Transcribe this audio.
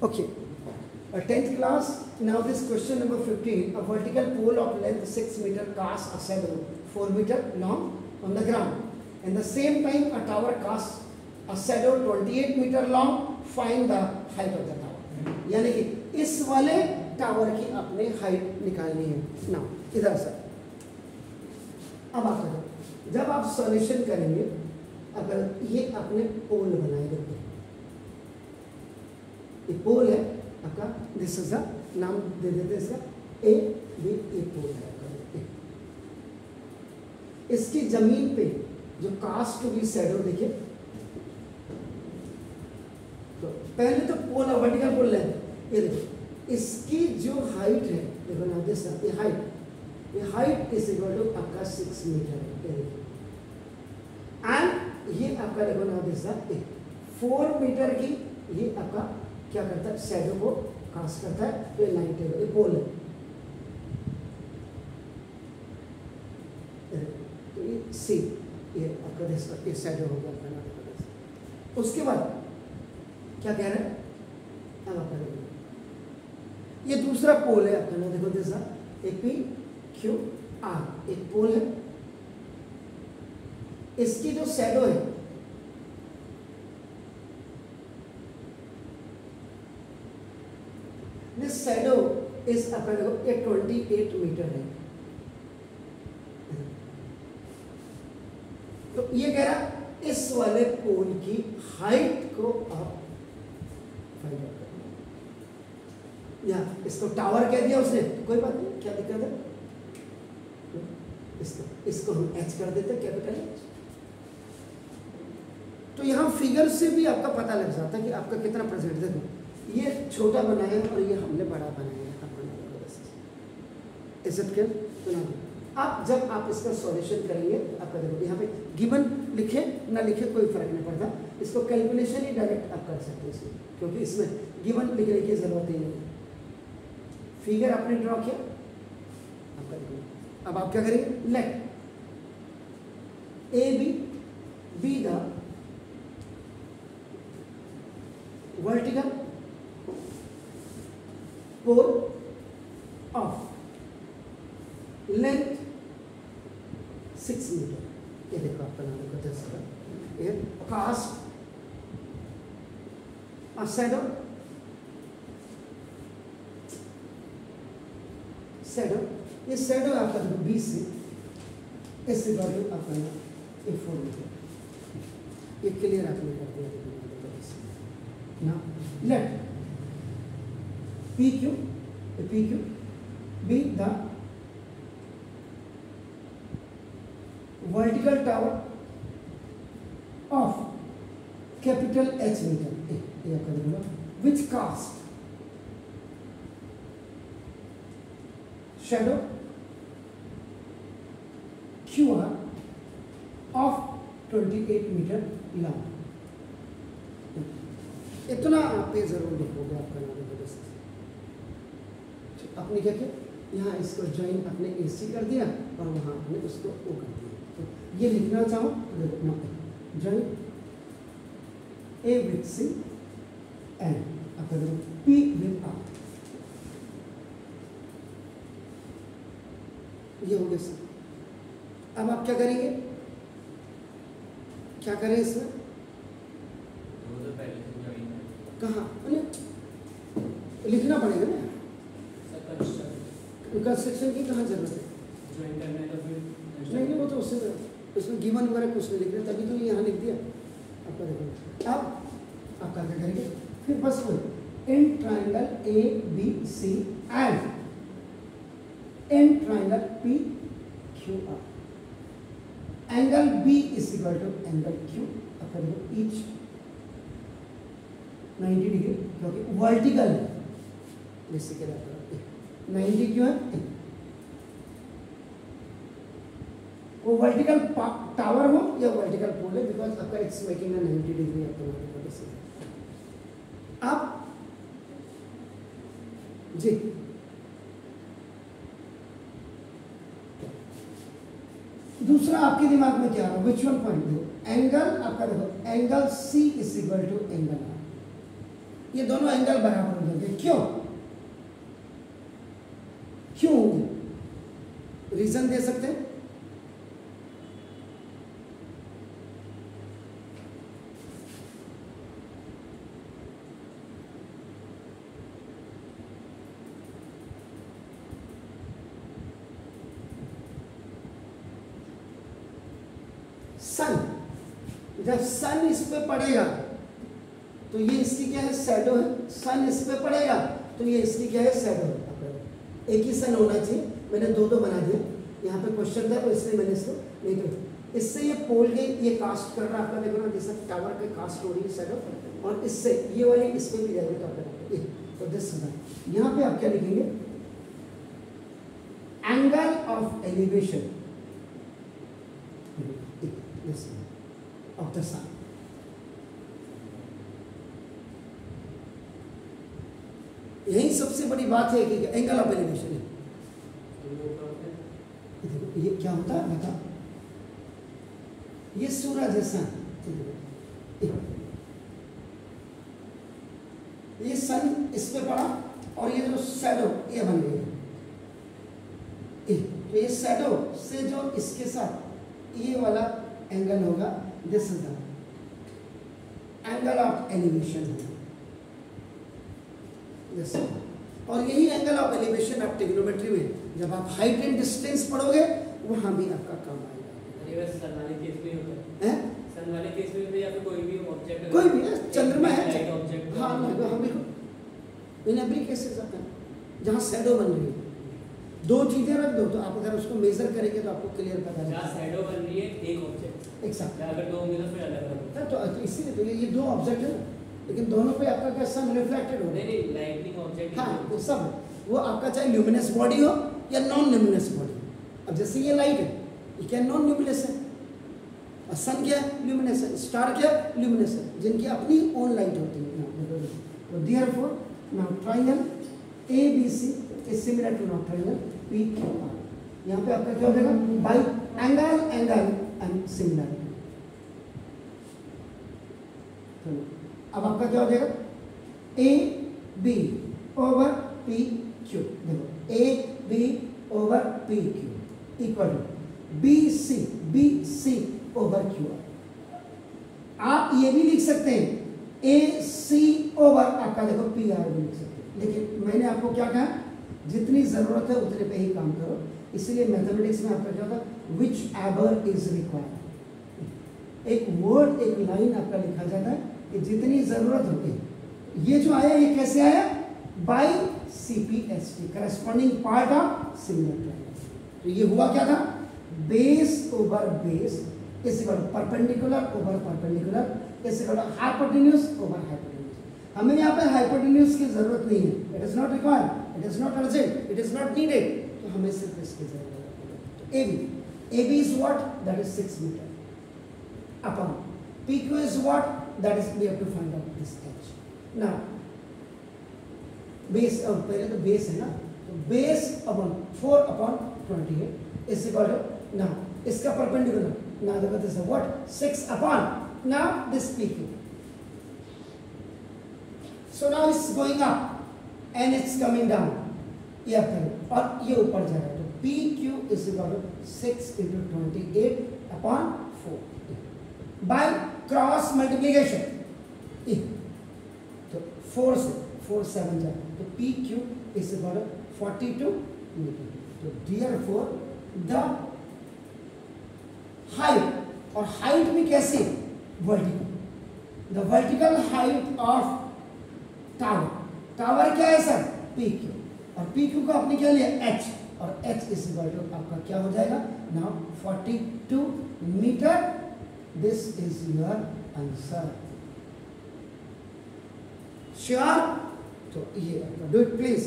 Okay, 10th class. Now this question number 15. A vertical pole of length 6 meter casts a shadow 4 meter long on the ground. And the same time a tower casts a shadow 28 meter long. Find the height of the tower. यानी कि इस वाले tower की अपने height निकालनी है ना। इधर से अब आप करो, जब आप सॉल्यूशन करेंगे, अगर ये अपने पोल बनाए देते, ये पोल है आपका, दिस इज द नाम दे देते हैं इसका ए बी, ए पोल है आपका। इसकी जमीन पे जो कास्ट टू बी शैडो देखिए, तो पहले तो पोल वर्टिकल पोल है, ये देखो इसकी जो हाइट है, देखो ना दिस ये हाइट इज इक्वल टू आपका 6 मीटर है। एंड ये आपका देखो ना दिस 4 मीटर की ये आपका क्या करता है, शैडो को कास्ट करता है। तो ये लाइट है, ये पोल है, तो ये सी, ये आपका ये शैडो हो गया। उसके बाद क्या कह रहे हैं, अब आपका देखो ये दूसरा पोल है आपका ना, देखो this A P Q are, एक पोल है। इसकी जो शैडो है, दिस शैडो इज आपका देखो ये 28 मीटर है। तो ये कह रहा इस वाले पोल की हाइट को आप फाइंड आउट करें, या इसको टावर कह दिया उसने, कोई बात नहीं, क्या दिक्कत है, इसको हम एच कर देते हैं, कैपिटल एच। तो यहाँ फिगर से भी आपका पता लग जाता है कि आपका कितना प्रेजेंट। देखो ये छोटा बनाया और ये हमने बड़ा बनाया है। अब जब आप इसका सॉल्यूशन करेंगे, आपका देखो यहाँ पे गिवन लिखे ना लिखे कोई फर्क नहीं पड़ता, इसको कैलकुलेशन ही डायरेक्ट आप कर सकते हैं, क्योंकि इसमें गिवन लिखने की जरूरत ही नहीं। फिगर आपने ड्रॉ किया, आपका देखो अब आप क्या करेंगे, let A B the vertical pole of length 6 metre. ये देखो आपका नाम देखो दूसरा, ये कास्ट अ शैडो ये शैडो आपका देखो 20 से इससे वैल्यू आपका ये 4 मीटर। ये क्लियर आपने कर दिया, देखो ना। Let P Q be the vertical tower of capital H metre, which cast shadow Q R of 28 metre long. इतना आप पे जरूर लिखोगे आपका नाम। आपने क्या किया, यहाँ इसको ज्वाइन अपने एसी कर दिया और वहाँ आपने उसको ओ कर दिया। तो ये लिखना चाहो तो देखो join A with C and आपका देखो पी विथ आर, ये हो गया सर। अब आप क्या करेंगे, क्या करें इसमें, कहाँ लिखना पड़ेगा ना, कंस्ट्रक्शन की कहाँ जरूरत है, नहीं वो तो उससे उसमें गिवन वगैरह कुछ नहीं लिख रहे, तभी तो यहाँ लिख दिया आपका। देखो अब आप क्या करेंगे, फिर बस वो in triangle A B C and in triangle P Q R, angle B is equal to angle Q. आपका देखो ईच 90 डिग्री, क्योंकि वर्टिकल है, बेसिकली 90 क्यों है, वो वर्टिकल टावर हो या वर्टिकल पोल है, बिकॉज आपका इट्स मेकिंग अ 90 डिग्री आपका। अब जी दूसरा आपके दिमाग में क्या है, विच वन पॉइंट देखो, एंगल आपका देखो angle C is equal to angle R. ये दोनों एंगल बराबर हो जाएंगे। क्यों क्यों रीजन दे सकते हैं? सन, जब सन इस पे पड़ेगा तो ये इसकी क्या है, शैडो है। सन इस पे पड़ेगा तो ये इसकी क्या है, शैडो है। एक ही सन होना चाहिए, मैंने दो दो बना दिया। यहाँ पे क्वेश्चन था तो इसलिए मैंने इसको नहीं किया। इससे ये पोल के ये कास्ट कर रहा है आपका, देखो ना जैसे टावर के कास्ट हो रही है शैडो, और इससे ये वाली इस पे भी जाएगी तो आपका तो दिस यहाँ पे आप क्या लिखेंगे, angle of elevation of the sun. यही सबसे बड़ी बात है कि एंगल ऑफ एलिवेशन है। ये क्या होता है बता, ये सूरज है सन, ये सन इस पे पड़ा और ये जो शैडो ये बन गई है, तो ये शैडो से जो इसके साथ ये वाला एंगल होगा, this is the angle of elevation है। और यही एंगल ऑफ एलिवेशन आप ट्रिग्नोमेट्री में जब आप हाइट एंड डिस्टेंस पढ़ोगे वहां भी आपका काम आएगा। सन वाले केस में होता है, सन वाले केस में या फिर कोई भी ऑब्जेक्ट, कोई भी चंद्रमा है, ऑब्जेक्ट, हाँ हम बिल्कुल इन एवरी केसेस जहाँ शैडो बन रही है, दो चीजें रख दो तो आप अगर उसको मेजर करेंगे तो आपको क्लियर पता है। जहाँ शैडो बन रही है एक ऑब्जेक्ट, एग्जैक्ट, अगर दो होंगे तो फिर अलग अलग, तो इसीलिए तो ये दो ऑब्जेक्ट है, लेकिन दोनों पे आपका क्या सन रिफ्लेक्टेड हो, नहीं लाइटनिंग ऑब्जेक्ट, हाँ वो सब वो आपका चाहे ल्यूमिनस बॉडी हो या नॉन ल्यूमिनस बॉडी। अब जैसे ये लाइट है, ये क्या नॉन ल्यूमिनस है, और सन क्या ल्यूमिनस है, स्टार क्या ल्यूमिनस है, जिनकी अपनी ओन लाइट होती है। तो therefore now triangle ABC is similar to now triangle PQR। यहाँ पे आपका क्या हो जाएगा, बाई एंगल एंड सिमिलरिटी। अब आपका क्या हो जाएगा, AB ओवर PQ, देखो AB over PQ equal to BC over QR। आप ये भी लिख सकते हैं AC ओवर आपका देखो PR भी लिख सकते हैं, लेकिन मैंने आपको क्या कहा, जितनी जरूरत है उतने पे ही काम करो। इसलिए मैथमेटिक्स में आपका क्या होता है, विच एवर इज रिक्वायर्ड, एक वर्ड एक लाइन आपका लिखा जाता है कि जितनी जरूरत होती है। ये जो आया ये कैसे आया, by CPST corresponding part of similar triangle. तो ये हुआ क्या था, base over base is equal to perpendicular over perpendicular is equal to hypotenuse over hypotenuse. हमें यहाँ पे हाइपोटेन्यूज की जरूरत नहीं है, it is not required, it is not urgent, it is not needed, तो हमें सिर्फ इसकी जरूरत है। AB is what, that is 6 meter upon PQ is what, that is we have to find out this h। now base पहले तो base है ना, तो base upon 4 upon 28 is equal to, now इसका perpendicular, now देखो this is what, 6 upon, now this PQ, so now it's going up and it's coming down, ये आप करें और ये ऊपर जा रहा है, तो PQ is equal to 6 into 28 upon 4 by cross multiplication। तो 4 से 4 7 जाए तो PQ is equal to 42 मीटर। तो therefore the height, और हाइट भी कैसी, vertical, the vertical height of tower, tower क्या है सर, PQ, और PQ को आपने क्या लिया h, और h इज इक्वल टू आपका क्या हो जाएगा, now 42 metre. This is your answer, sure. तो ये डू इट प्लीज।